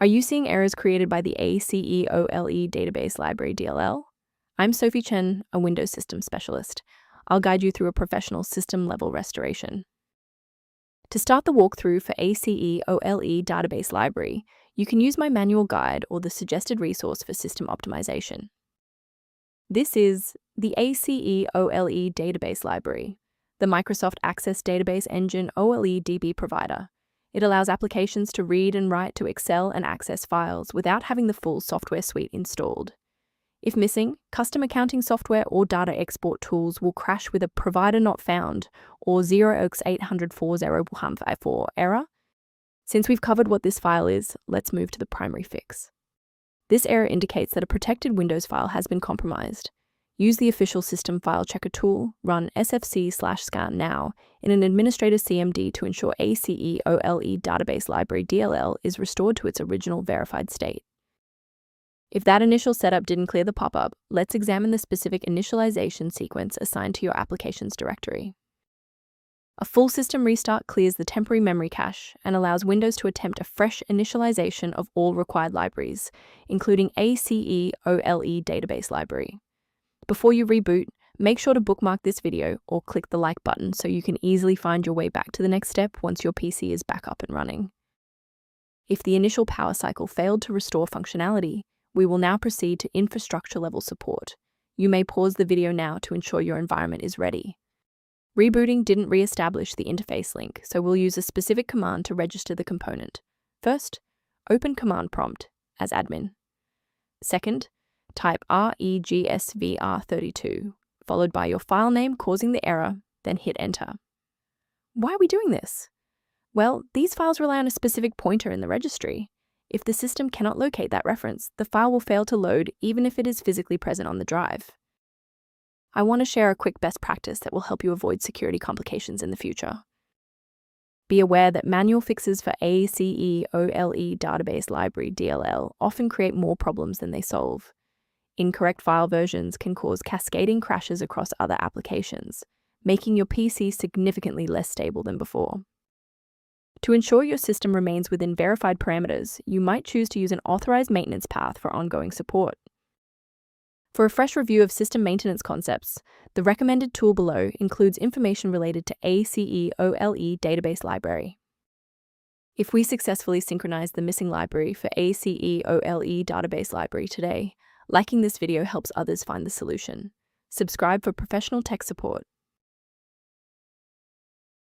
Are you seeing errors created by the Aceoledb database library DLL? I'm Sophie Chen, a Windows System Specialist. I'll guide you through a professional system-level restoration. To start the walkthrough for Aceoledb database library, you can use my manual guide or the suggested resource for system optimization. This is the Aceoledb database library, the Microsoft Access Database Engine OLEDB provider. It allows applications to read and write to Excel and access files without having the full software suite installed. If missing, custom accounting software or data export tools will crash with a provider not found or 0x80040 error. Since we've covered what this file is, let's move to the primary fix. This error indicates that a protected Windows file has been compromised. Use the official system file checker tool, run sfc/scan now in an administrator CMD to ensure Aceoledb database library DLL is restored to its original verified state. If that initial setup didn't clear the pop-up, let's examine the specific initialization sequence assigned to your applications directory. A full system restart clears the temporary memory cache and allows Windows to attempt a fresh initialization of all required libraries, including Aceoledb database library. Before you reboot, make sure to bookmark this video or click the like button so you can easily find your way back to the next step once your PC is back up and running. If the initial power cycle failed to restore functionality, we will now proceed to infrastructure-level support. You may pause the video now to ensure your environment is ready. Rebooting didn't re-establish the interface link, so we'll use a specific command to register the component. First, open command prompt as admin. Second, type regsvr32, followed by your file name causing the error, then hit enter. Why are we doing this? Well, these files rely on a specific pointer in the registry. If the system cannot locate that reference, the file will fail to load even if it is physically present on the drive. I want to share a quick best practice that will help you avoid security complications in the future. Be aware that manual fixes for Aceoledb database library DLL often create more problems than they solve. Incorrect file versions can cause cascading crashes across other applications, making your PC significantly less stable than before. To ensure your system remains within verified parameters, you might choose to use an authorized maintenance path for ongoing support. For a fresh review of system maintenance concepts, the recommended tool below includes information related to Aceoledb database library. If we successfully synchronize the missing library for Aceoledb database library today, liking this video helps others find the solution. Subscribe for professional tech support.